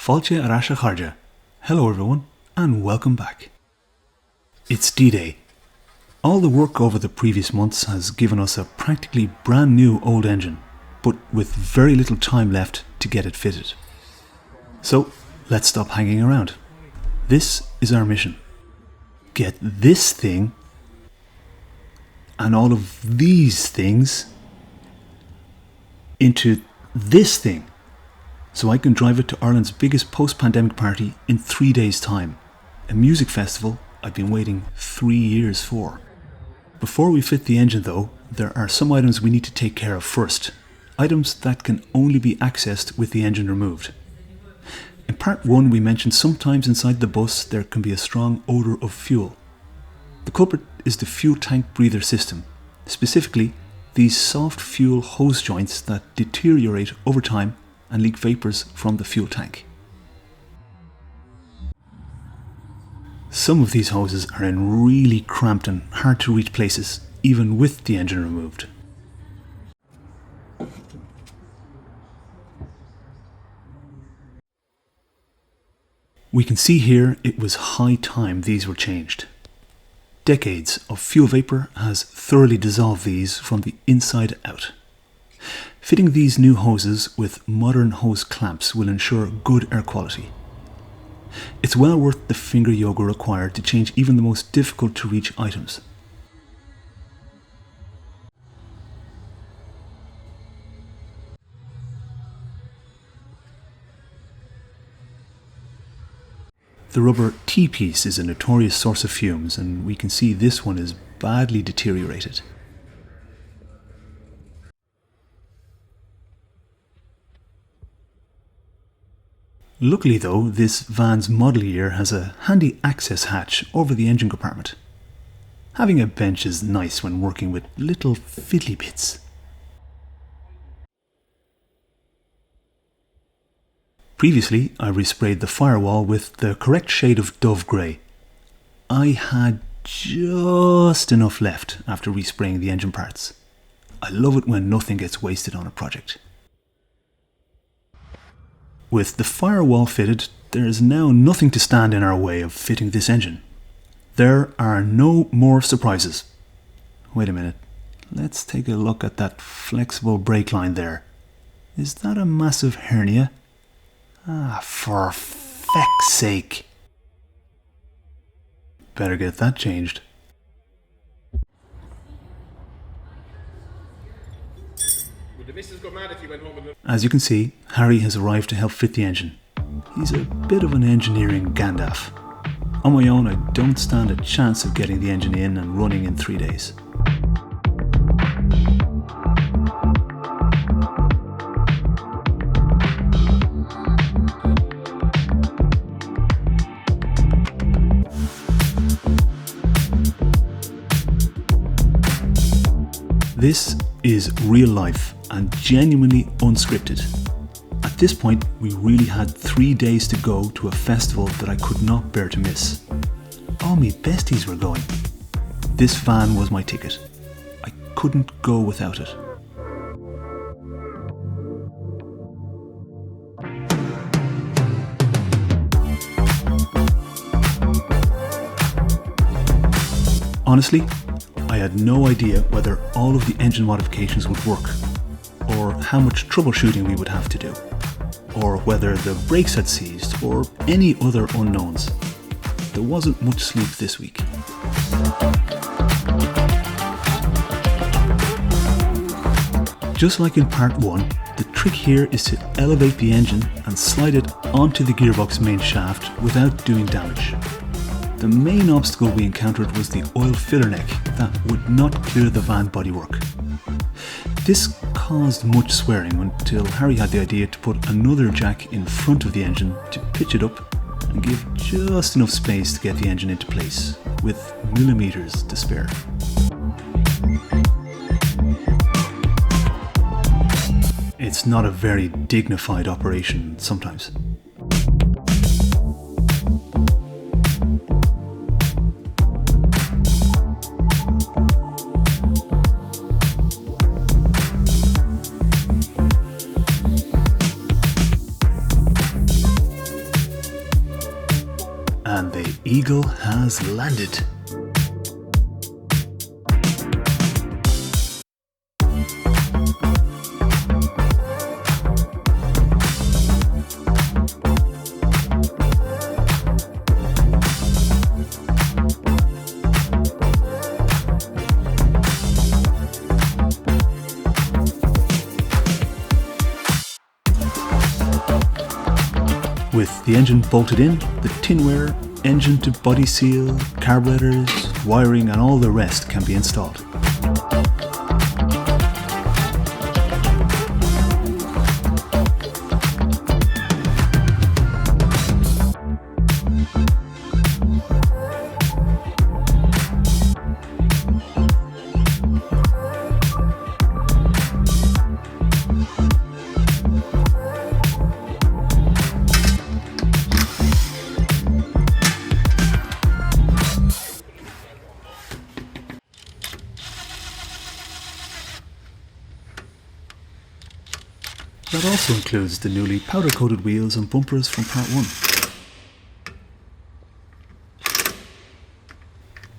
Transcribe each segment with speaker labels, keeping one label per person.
Speaker 1: Fáilte Arasha Kharja. Hello everyone, and welcome back. It's D-Day. All the work over the previous months has given us a practically brand new old engine, but with very little time left to get it fitted. So, let's stop hanging around. This is our mission. Get this thing and all of these things into this thing, so I can drive it to Ireland's biggest post-pandemic party in 3 days' time, a music festival I've been waiting 3 years for. Before we fit the engine though, there are some items we need to take care of first, items that can only be accessed with the engine removed. In part 1 we mentioned sometimes inside the bus there can be a strong odour of fuel. The culprit is the fuel tank breather system, specifically these soft fuel hose joints that deteriorate over time and leak vapours from the fuel tank. Some of these hoses are in really cramped and hard to reach places, even with the engine removed. We can see here it was high time these were changed. Decades of fuel vapour has thoroughly dissolved these from the inside out. Fitting these new hoses with modern hose clamps will ensure good air quality. It's well worth the finger yoga required to change even the most difficult to reach items. The rubber T-piece is a notorious source of fumes, and we can see this one is badly deteriorated. Luckily though, this van's model year has a handy access hatch over the engine compartment. Having a bench is nice when working with little fiddly bits. Previously, I resprayed the firewall with the correct shade of dove grey. I had just enough left after respraying the engine parts. I love it when nothing gets wasted on a project. With the firewall fitted, there is now nothing to stand in our way of fitting this engine. There are no more surprises. Wait a minute, let's take a look at that flexible brake line there. Is that a massive hernia? For feck's sake. Better get that changed.
Speaker 2: Would the missus go mad if you went home with...
Speaker 1: As you can see, Harry has arrived to help fit the engine. He's a bit of an engineering Gandalf. On my own, I don't stand a chance of getting the engine in and running in 3 days. This is real life and genuinely unscripted. At this point, we really had 3 days to go to a festival that I could not bear to miss. All me besties were going. This van was my ticket. I couldn't go without it. Honestly, I had no idea whether all of the engine modifications would work, or how much troubleshooting we would have to do, or whether the brakes had seized, or any other unknowns. There wasn't much sleep this week. Just like in part 1, the trick here is to elevate the engine and slide it onto the gearbox main shaft without doing damage. The main obstacle we encountered was the oil filler neck that would not clear the van bodywork. This caused much swearing until Harry had the idea to put another jack in front of the engine to pitch it up and give just enough space to get the engine into place, with millimetres to spare. It's not a very dignified operation sometimes. And the Eagle has landed. With the engine bolted in, the tinware, engine to body seal, carburetors, wiring and all the rest can be installed. That also includes the newly powder-coated wheels and bumpers from Part 1.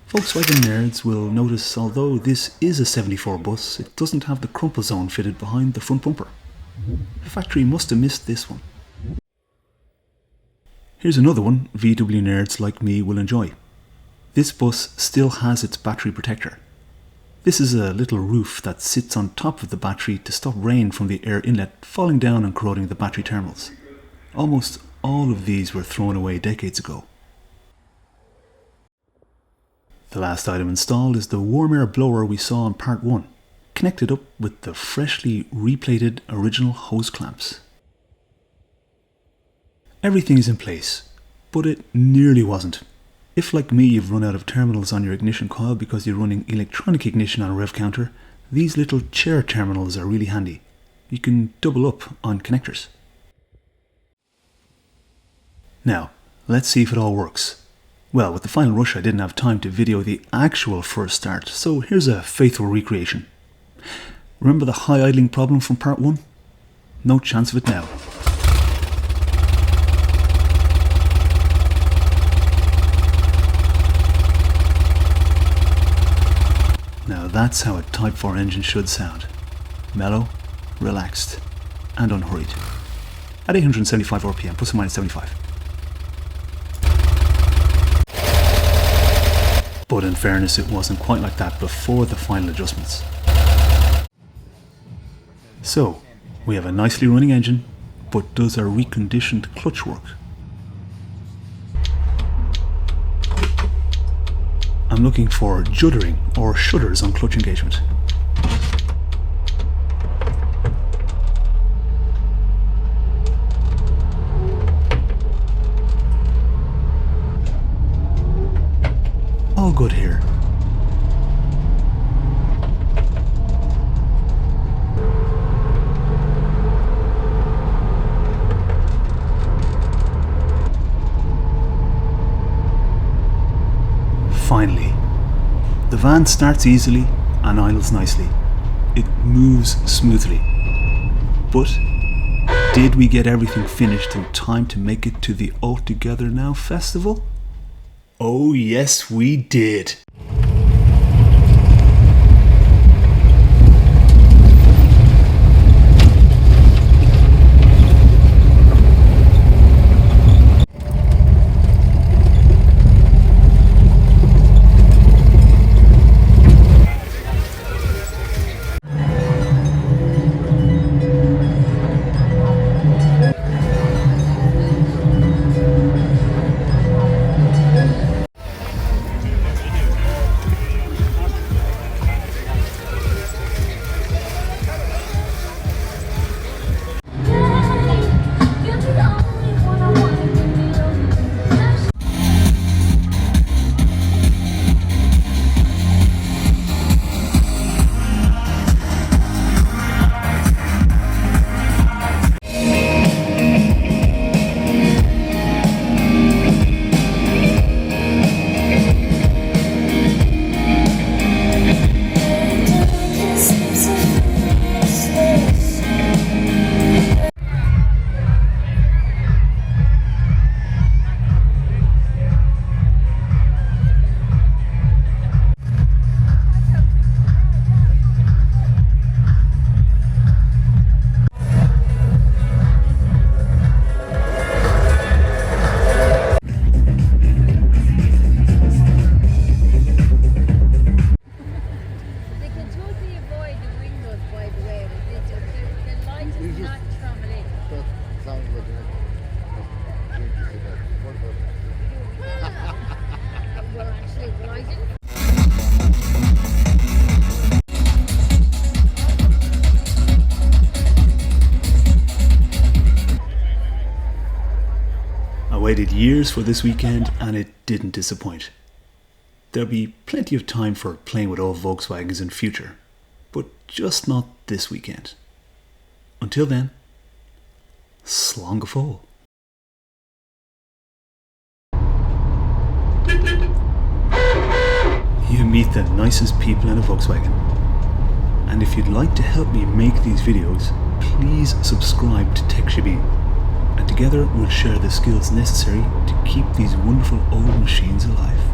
Speaker 1: Volkswagen nerds will notice although this is a 74 bus, it doesn't have the crumple zone fitted behind the front bumper. The factory must have missed this one. Here's another one VW nerds like me will enjoy. This bus still has its battery protector. This is a little roof that sits on top of the battery to stop rain from the air inlet falling down and corroding the battery terminals. Almost all of these were thrown away decades ago. The last item installed is the warm air blower we saw in Part 1, connected up with the freshly replated original hose clamps. Everything is in place, but it nearly wasn't. If, like me, you've run out of terminals on your ignition coil because you're running electronic ignition on a rev counter, these little chair terminals are really handy. You can double up on connectors. Now, let's see if it all works. Well, with the final rush I didn't have time to video the actual first start, so here's a faithful recreation. Remember the high idling problem from Part 1? No chance of it now. Now that's how a Type 4 engine should sound. Mellow, relaxed, and unhurried. At 875 RPM, plus or minus 75. But in fairness, it wasn't quite like that before the final adjustments. So, we have a nicely running engine, but does our reconditioned clutch work? I'm looking for juddering or shudders on clutch engagement. All good here. Finally, the van starts easily and idles nicely. It moves smoothly. But did we get everything finished in time to make it to the All Together Now festival? Oh yes, we did. waited years for this weekend and it didn't disappoint. There'll be plenty of time for playing with old Volkswagens in future, but just not this weekend. Until then, slán go fóill. You meet the nicest people in a Volkswagen. And if you'd like to help me make these videos, please subscribe to Tech Shabin. And together we'll share the skills necessary to keep these wonderful old machines alive.